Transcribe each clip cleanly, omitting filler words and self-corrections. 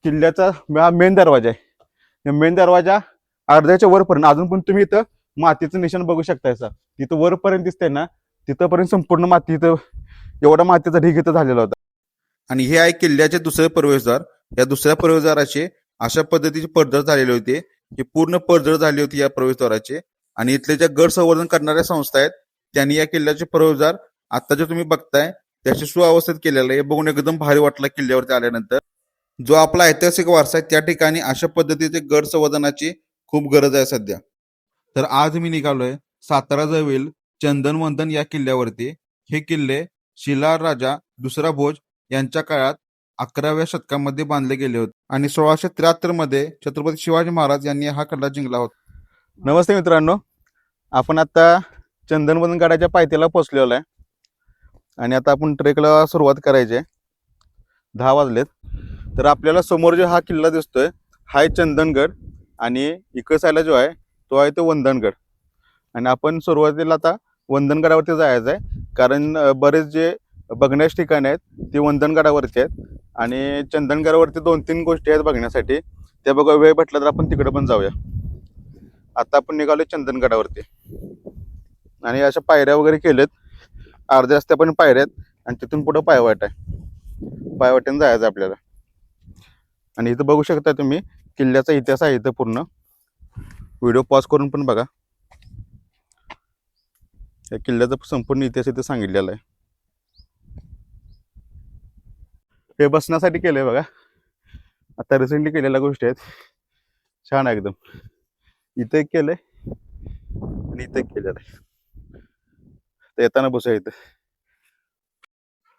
किल्ल्याचा हा मेन दरवाजा आहे. या मेन दरवाजा अर्ध्याच्या वरपर्यंत अजून पण तुम्ही इथं मातीचं निशाण बघू शकताय सर. तिथं वरपर्यंत दिसतंय ना, तिथंपर्यंत संपूर्ण माती, इथं एवढा मातीचा ढीग इथं झालेला होता. आणि हे आहे किल्ल्याचे दुसरे प्रवेशद्वार. या दुसऱ्या प्रवेशद्वाराचे अशा पद्धतीची पडझड झालेली होती. ही पूर्ण पडझड झाली होती या प्रवेशद्वाराची. आणि इथले ज्या गड संवर्धन करणाऱ्या संस्था आहेत त्यांनी या किल्ल्याचे प्रवेशद्वार आता जे तुम्ही बघताय त्याचे सुअवस्थेत केलेलं आहे. हे बघून एकदम भारी वाटलं किल्ल्यावरती आल्यानंतर. जो आपला ऐतिहासिक वारसा आहे त्या ठिकाणी अशा पद्धतीचे गड संवर्धनाची खूप गरज आहे सध्या. तर आज मी निघालोय सातारा जवळील चंदनवंदन या किल्ल्यावरती. हे किल्ले शिलार राजा दुसरा भोज यांच्या काळात 11व्या शतकामध्ये बांधले गेले होते आणि 1673 मध्ये छत्रपती शिवाजी महाराज यांनी हा किल्ला जिंकला होता. नमस्ते मित्रांनो, आपण आता चंदनवंदन गडाच्या पायथ्याला पोहोचलेलो आहे आणि आता आपण ट्रेकला सुरुवात करायची आहे. 10 वाजलेत. तर आपल्याला समोर जो हा किल्ला दिसतोय हा आहे चंदनगड आणि इकडे साईडला जो आहे तो आहे तो वंदनगड. आणि आपण सुरुवातीला आता वंदनगडावरती जायचं आहे, कारण बरेच जे बघण्याचे ठिकाणे आहेत ते वंदनगडावरती आहेत आणि चंदनगडावरती 2-3 गोष्टी आहेत बघण्यासाठी. त्या बघा, वेळ भेटला तर आपण तिकडे पण जाऊया. आता आपण निघालोय चंदनगडावरती आणि अशा पायऱ्या वगैरे केलेत. अर्ध्या रस्त्या पण पायऱ्या आहेत आणि तिथून पुढे पायवाट आहे. पायवाटेने जायचं आपल्याला. आणि इथं बघू शकता तुम्ही किल्ल्याचा इतिहास आहे. इथं पूर्ण व्हिडिओ पॉज करून पण बघा. या किल्ल्याचा संपूर्ण इतिहास इथे सांगितलेला आहे. हे बसण्यासाठी केलंय बघा. आता रिसेंटली केलेल्या गोष्टी आहेत. छान आहे एकदम. इथे एक केलंय आणि इथे एक केलेलं आहे. तर येताना बसूया इथं.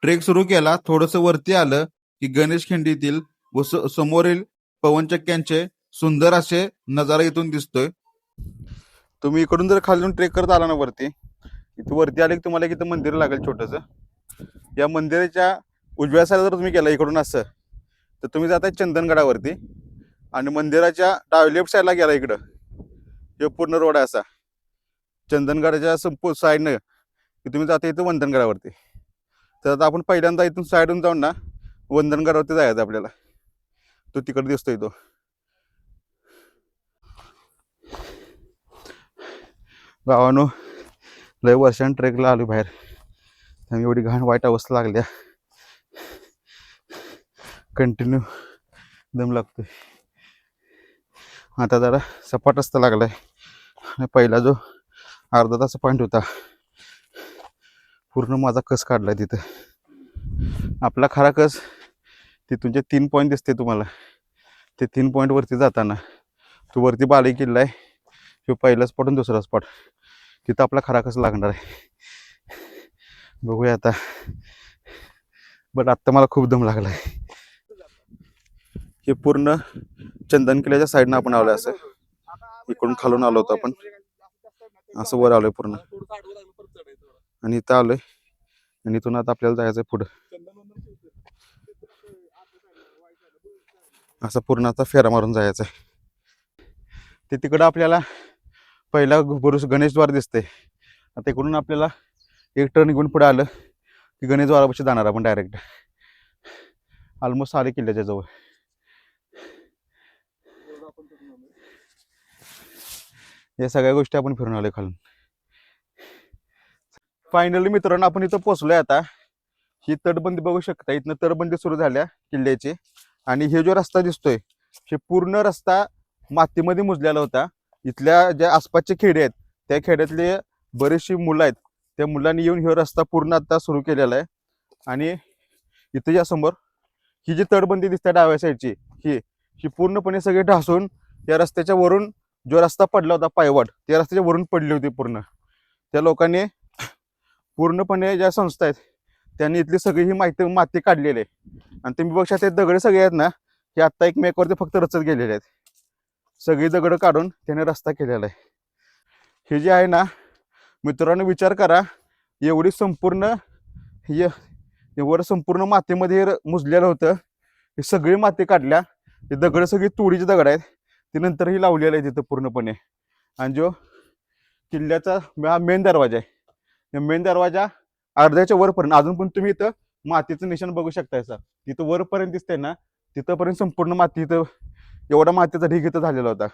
ट्रेक सुरू केला. थोडस वरती आलं की गणेश खिंडीतील व समोरील पवनचक्क्यांचे सुंदर असे नजारा इथून दिसतोय. तुम्ही इकडून जर खालून ट्रेक करत आला ना वरती, इथं वरती आले की तुम्हाला इथं मंदिर लागेल छोटस. या मंदिराच्या उजव्या साईडला जर तुम्ही गेला इकडून असं, तर तुम्ही जाताय चंदनगडावरती. आणि मंदिराच्या लेफ्ट साईडला गेला इकडं, हे पूर्ण रोड आहे असा चंदनगडाच्या साईडनं की तुम्ही जाता इथं वंदनगडावरती. तर आता आपण पहिल्यांदा इथून साईडून जाऊन ना वंदनगडावरती जायचं आपल्याला. तो तिकडे दिसतोय तो. गावानो लय वर्षांनी ट्रेकला आलो बाहेर, त्यामुळे एवढी घाण वाईट अवस्था लागल्या. कंटिन्यू दम लागतोय. आता जरा सपाट रस्ता लागलाय. पहिला जो अर्धा तास पॉईंट होता पूर्ण माझा कस काढलाय तिथं. आपला खरा कस तिथून जे 3 पॉईंट दिसते तुम्हाला, ते 3 पॉईंट वरती जाताना तो वरती बाले किल्ला आहे. तो पहिला स्पॉट आणि दुसरा स्पॉट, तिथं आपला खरा कस लागणार आहे. बघूया आता. बट आत्ता मला खूप दम लागलाय. हे पूर्ण चंदन किल्ल्याच्या साईडनं आपण आलोय. असं इकडून खालून आलो होतो आपण, असं वर आलोय पूर्ण आणि इथं आलोय. आणि इथून आता आपल्याला जायचंय पुढं. असं पूर्ण आता फेरा मारून जायचंय. ते तिकडं आपल्याला पहिला पुरुष गणेशद्वार दिसते. आता इकडून आपल्याला एक टर्न निघून पुढे आलं की गणेशद्वारापाशी जाणार आपण डायरेक्ट. ऑलमोस्ट आले किल्ल्याच्या जवळ. या सगळ्या गोष्टी आपण फिरून आलोय खालून. फायनली मित्रांनो आपण इथं पोहोचलोय. आता ही तटबंदी बघू शकता. इथनं तटबंदी सुरू झाल्या किल्ल्याची. आणि हे जो रस्ता दिसतोय हे पूर्ण रस्ता मातीमध्ये मुजलेला होता. इथल्या ज्या आसपासचे खेडे आहेत त्या खेड्यातले बरेचशी मुलं आहेत, त्या मुलांनी येऊन हे रस्ता पूर्ण आता सुरू केलेला आहे. आणि इथं या समोर ही जी तटबंदी दिसते डाव्या साईडची, ही पूर्णपणे सगळे ढासून या रस्त्याच्या वरून जो रस्ता पडला होता पायवाट, त्या रस्त्याच्या वरून पडली होती पूर्ण. त्या लोकांनी पूर्णपणे ज्या संस्था आहेत त्यांनी इथली सगळी ही माती काढलेली आहे. आणि तुम्ही बघू शकता दगड सगळे आहेत ना, हे आत्ता एकमेकावरती फक्त रचत गेलेले आहेत. सगळी दगड काढून त्याने रस्ता केलेला आहे. हे जे आहे ना मित्रांनो, विचार करा, एवढी संपूर्ण वर संपूर्ण मातीमध्ये मुजलेलं होतं. हे सगळी माती काढल्या. हे दगड सगळी तोडीची दगड आहेत. ते नंतर ही लावलेलं आहे तिथं पूर्णपणे. आणि जो किल्ल्याचा हा मेन दरवाजा आहे, या मेन दरवाजा अर्ध्याच्या वरपर्यंत अजून पण तुम्ही इथं मातीचं निशाण बघू शकताय. तिथं वरपर्यंत दिसतंय ना, तिथंपर्यंत संपूर्ण माती इथं एवढा मातीचा ढीग इथं झालेला होता.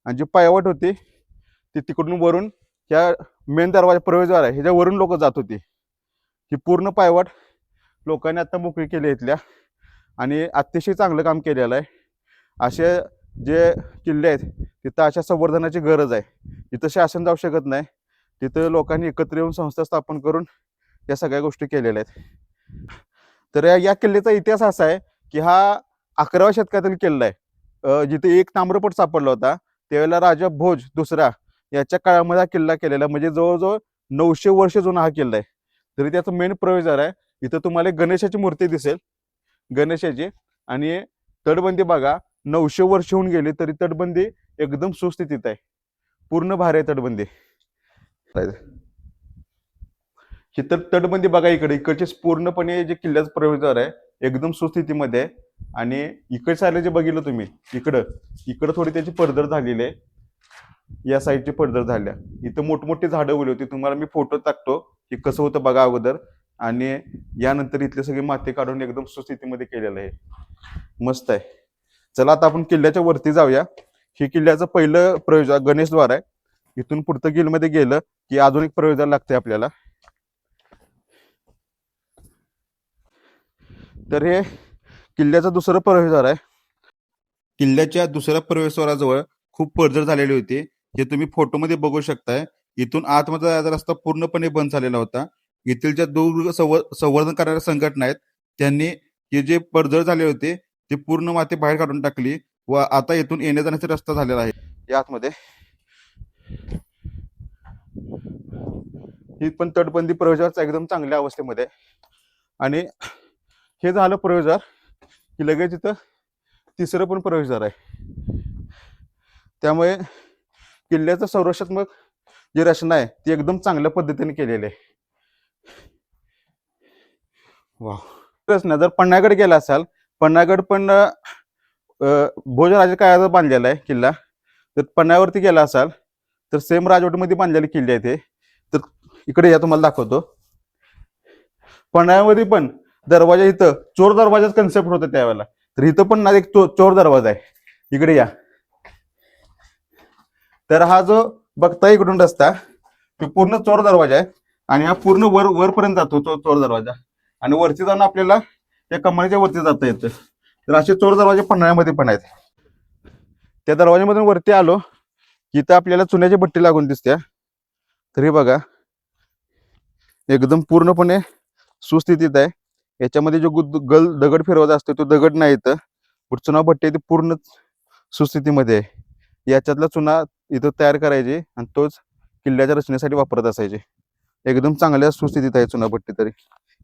आणि जी पायवाट होती ती तिकडून वरून ह्या मेन दरवाजा प्रवेशद्वार आहे ह्याच्यावरून लोक जात होती. ही पूर्ण पायवाट लोकांनी आता मोकळी केली इथल्या आणि अतिशय चांगलं काम केलेलं आहे. असे जे किल्ले आहेत तिथं अशा संवर्धनाची गरज आहे. तिथं शासन जाऊ शकत नाही, तिथं लोकांनी एकत्र येऊन संस्था स्थापन करून या सगळ्या गोष्टी केलेल्या आहेत. तर या किल्ल्याचा इतिहास असा आहे की हा 11व्या शतकातील किल्ला आहे. जिथे एक ताम्रपट सापडला होता त्यावेळेला राजा भोज दुसरा याच्या काळामध्ये हा किल्ला केलेला, म्हणजे जवळजवळ 900 वर्ष जुना हा किल्ला आहे. तरी त्याचं मेन प्रवेशद्वार आहे. इथं तुम्हाला गणेशाची मूर्ती दिसेल, गणेशाची. आणि तटबंदी बघा, 900 वर्ष होऊन गेली तरी तटबंदी एकदम सुस्थितीत आहे, पूर्ण भारी आहे तटबंदी. ही तर तटबंदी बघा इकडचे पूर्णपणे जे किल्ल्याचं प्रवेशद्वार आहे एकदम सुस्थितीमध्ये आहे. आणि इकडच्या साईडला जे बघितलं तुम्ही इकडं थोडी त्याची पडझड झालेली आहे, या साईडची पडझड झाल्या. इथं मोठमोठी झाडं उगली होती, तुम्हाला मी फोटो टाकतो की कसं होतं बघा अगोदर. आणि यानंतर इथले सगळी माती काढून एकदम सुस्थितीमध्ये केलेलं आहे, मस्त आहे. चला आता आपण किल्ल्याच्या वरती जाऊया. हे किल्ल्याचं पहिलं प्रवेशद्वार गणेशद्वार आहे. इथून पुढचं गिलमध्ये गेलं की अजून एक प्रवेशद्वार लागते आपल्याला. तर हे किल्ल्याचं दुसरं प्रवेशद्वार आहे. किल्ल्याच्या दुसऱ्या प्रवेशद्वाराजवळ खूप पडझड झालेली होती, हे तुम्ही फोटोमध्ये बघू शकताय. इथून आतमध्ये जायचा रस्ता पूर्णपणे बंद झालेला होता. येथील ज्या दुर्ग संवर्धन करणाऱ्या संघटना आहेत त्यांनी हे जे पडझड झाले होते ते पूर्ण माती बाहेर काढून टाकली व आता इथून येण्या जाण्याचा रस्ता झालेला आहे. या आतमध्ये ही पण तटबंदी प्रवेशद्वार एकदम चांगल्या अवस्थेमध्ये. आणि हे झालं प्रवेशद्वार की लगेच इथं तिसरं पण प्रवेशद्वार आहे. त्यामुळे किल्ल्याचं संरक्षणात्मक जी रचना आहे ती एकदम चांगल्या पद्धतीने केलेली आहे. वा, रचना जर पन्हाळगड गेला असाल, पन्हाळगड पण भोजराजे काळात बांधलेला आहे किल्ला. तर पन्हाळ्यावरती गेला असाल तर सेम राजवटीमध्ये बांधलेले किल्ले आहेत. तर इकडे या तुम्हाला दाखवतो. पन्हाळ्यामध्ये पण दरवाजा इथं चोर दरवाजाच कन्सेप्ट होता त्यावेळेला. तर इथं पण ना एक चोर दरवाजा आहे, इकडे या. तर हा जो बघता इकडून रस्ता तो पूर्ण चोर दरवाजा आहे आणि हा पूर्ण वरपर्यंत जातो तो चोर दरवाजा. आणि वरती जाऊन आपल्याला त्या कमानीच्या वरती जाता येतं. तर असे चोर दरवाजे पन्हाळ्यामध्ये पण आहेत. त्या दरवाजामधून वरती आलो इथं आपल्याला चुन्याची भट्टी लागून दिसते. तरी बघा एकदम पूर्णपणे सुस्थितीत आहे. याच्यामध्ये जो दगड फिरवायचा असतो तो दगड नाही, इथं चुना भट्टी ती पूर्ण सुस्थितीमध्ये आहे. याच्यातला चुना इथं तयार करायचे आणि तोच किल्ल्याच्या रचनेसाठी वापरत असायचे. एकदम चांगल्या सुस्थितीत आहे चुना भट्टी. तरी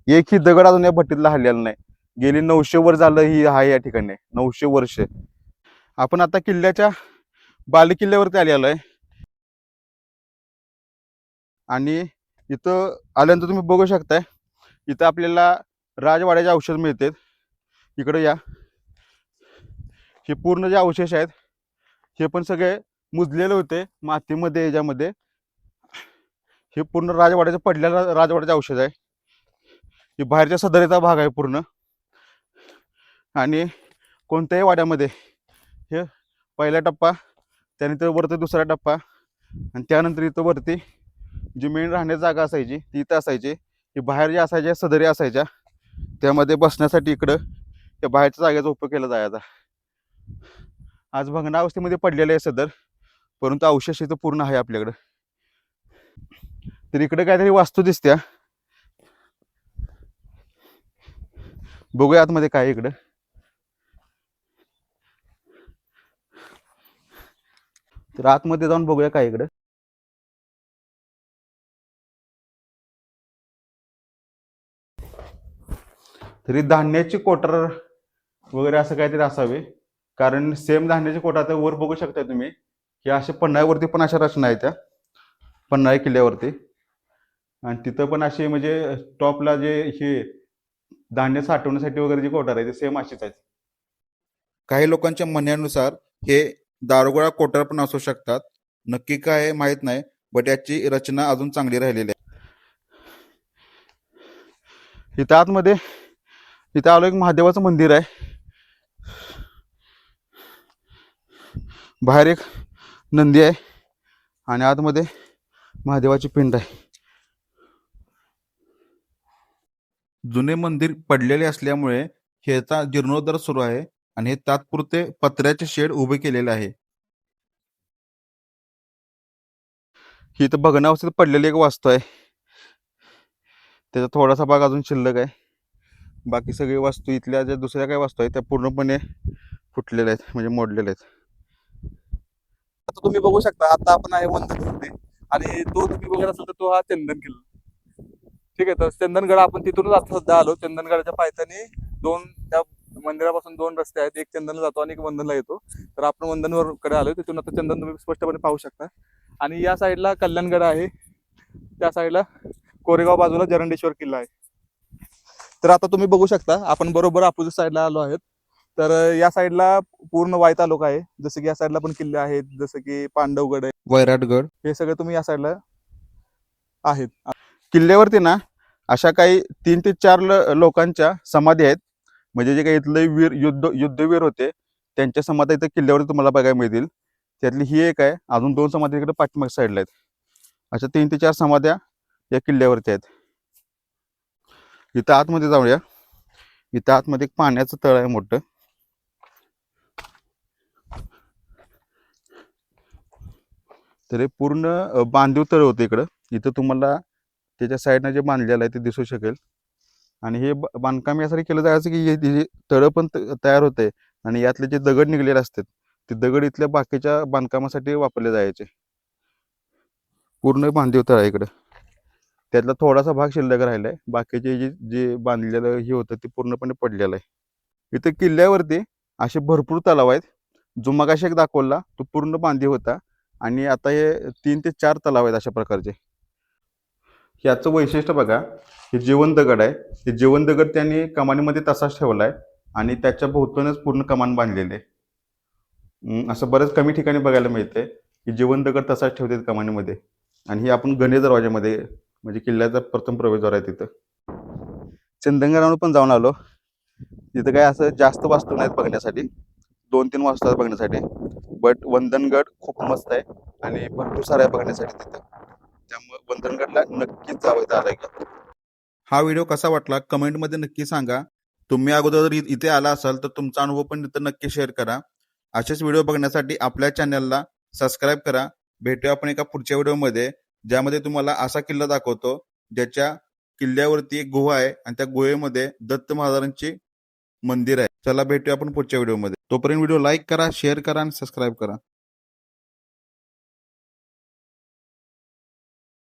एकही दगड अजून या भट्टीतला हल्लेला नाही. गेली 900 वर्ष झालं ही आहे या ठिकाणी, 900 वर्ष. आपण आता किल्ल्याच्या बालेकिल्ल्यावरती आलेलो आहे. आणि इथं आल्यानंतर तुम्ही बघू शकताय इथं आपल्याला राजवाड्याचे औषध मिळतात. इकडे या. हे पूर्ण जे अवशेष आहेत हे पण सगळे मुजलेले होते मातीमध्ये याच्यामध्ये. हे पूर्ण राजवाड्याचं पडलेला राजवाड्याचे औषध आहे. हे बाहेरच्या सदरेचा भाग आहे पूर्ण. आणि कोणत्याही वाड्यामध्ये हे पहिला टप्पा, त्यानंतर वरती दुसरा टप्पा आणि त्यानंतर इथं वरती जी मेन राहण्याची जागा असायची ती इथं असायची. ही बाहेर ज्या असायच्या सदरी असायच्या त्यामध्ये बसण्यासाठी इकडं त्या बाहेरच्या जागेचा उपयोग केला जायचा. आज भग्नावस्थेमध्ये पडलेले आहे सदर, परंतु अवशेष इथं पूर्ण आहे आपल्याकडं. तर इकडे काहीतरी वास्तू दिसत्या, बघूया आतमध्ये काय इकडं. तर आतमध्ये जाऊन बघूया काय इकडं. तरी धान्याची कोटर वगैरे असं काहीतरी असावे, कारण सेम धान्याची कोटर आता वर बघू शकता तुम्ही की असे पन्हाळ्यावरती पण अशा रचना आहेत त्या पन्हाळा किल्ल्यावरती. आणि तिथं पण असे म्हणजे टॉपला जे हे धान्य साठवण्यासाठी वगैरे जी कोठार आहे ते सेम अशीच आहेत. काही लोकांच्या म्हणण्यानुसार हे दारुगोळा कोठार पण असू शकतात, नक्की काय माहित नाही, बट याची रचना अजून चांगली राहिलेली आहे. इथं आतमध्ये इथं आलो एक महादेवाचं मंदिर आहे. बाहेर एक नंदी आहे आणि आतमध्ये महादेवाची पिंड आहे. जुने मंदिर पडलेले असल्यामुळे ह्याचा जीर्णोद्धार सुरू आहे आणि हे तात्पुरते पत्र्याचे शेड उभे केलेले आहे. ही इथं भग्नावस्थेत पडलेली एक वास्तू आहे. त्याचा थोडासा भाग अजून शिल्लक आहे. बाकी सगळी वास्तू इथल्या ज्या दुसऱ्या काही वास्तू आहेत त्या पूर्णपणे फुटलेल्या आहेत, म्हणजे मोडलेल्या आहेत. आता तुम्ही बघू शकता, आता आपण आहे मंदिरमध्ये आणि तो तुम्ही बघत असाल तर तो हा चंदन किल्ला. ठीक आहे, तर चंदनगड आपण तिथूनच आता सध्या आलो. चंदनगडच्या पायथ्याने त्या मंदिरापासून 2 रस्ते आहेत. एक चंदनला जातो आणि एक वंदनला येतो. तर आपण वंदनवर कडे आलोय. तिथून आता चंदन तुम्ही स्पष्टपणे पाहू शकता. आणि या साईडला कल्याणगड आहे, त्या साईडला कोरेगाव बाजूला जरंडेश्वर किल्ला आहे. तर आता तुम्ही बघू शकता, आपण बरोबर अपोजिट साईडला आलो आहेत. तर या साईडला पूर्ण वाई तालुका आहे. जसं की या साईडला पण किल्ले आहेत, जसं की पांडवगड आहे, वैराटगड. हे सगळे तुम्ही या साईडला आहेत. किल्ल्यावरती ना अशा काही 3 ते 4 लोकांच्या समाधी आहेत. म्हणजे जे काही इथले वीर युद्धवीर होते त्यांच्या समाधी इथं किल्ल्यावरती तुम्हाला बघायला मिळतील. त्यातली ही एक आहे. अजून 2 समाधी इकडे पाठीमाग साईडला आहेत. अशा 3 ते 4 समाध्या या किल्ल्यावरती आहेत. इथं आतमध्ये जाऊया. इथं आतमध्ये एक पाण्याचं तळ आहे मोठं. तर हे पूर्ण बांधीव तळ होतं इकडं. इथं तुम्हाला त्याच्या साईडनं जे बांधलेलं आहे ते दिसू शकेल. आणि हे बांधकाम यासाठी केलं जायचं की हे तळं पण तयार होते आणि यातले जे दगड निघलेले असतात ते दगड इथल्या बाकीच्या बांधकामासाठी वापरले जायचे. पूर्ण बांधीव तळ आहे इकडं. त्यातला थोडासा भाग शिल्लक राहिला आहे. बाकीचे जे बांधलेलं हे होतं ते पूर्णपणे पडलेलं आहे. इथं किल्ल्यावरती असे भरपूर तलाव आहेत. जो मगाशी एक दाखवला तो पूर्ण बांधीव होता आणि आता हे 3 ते 4 तलाव आहेत अशा प्रकारचे. याचं वैशिष्ट्य बघा, हे जिवंत दगड आहे. हे जिवंत दगड त्यांनी कमानीमध्ये तसाच ठेवला आहे आणि त्याच्या भोवतूनच पूर्ण कमान बांधलेले आहे. असं बरेच कमी ठिकाणी बघायला मिळते की जिवंत दगड तसाच ठेवतात कमानीमध्ये. आणि हे आपण गणेश दरवाजामध्ये, म्हणजे किल्ल्याचा प्रथम प्रवेशद्वार आहे तिथं. चंदनगडावर पण जाऊन आलो. तिथं काय असं जास्त वास्तू नाहीत बघण्यासाठी, 2-3 वास्तू आहेत बघण्यासाठी. बट वंदनगड खूप मस्त आहे आणि भरपूर सारं आहे बघण्यासाठी तिथं. त्यामुळे वंदनगडला नक्कीच जावं झालंय का. हा व्हिडिओ कसा वाटला कमेंटमध्ये नक्की सांगा. तुम्ही अगोदर जर इथे आला असाल तर तुमचा अनुभव पण इथं नक्की शेअर करा. असेच व्हिडिओ बघण्यासाठी आपल्या चॅनलला सबस्क्राईब करा. भेटूया आपण एका पुढच्या व्हिडिओमध्ये, ज्यामध्ये तुम्हाला असा किल्ला दाखवतो ज्याच्या किल्ल्यावरती एक गुहा आहे आणि त्या गुहेमध्ये दत्त महाराजांची मंदिर आहे. चला भेटूया आपण पुढच्या व्हिडिओमध्ये. तोपर्यंत व्हिडिओ लाईक करा, शेअर करा आणि सबस्क्राईब करा.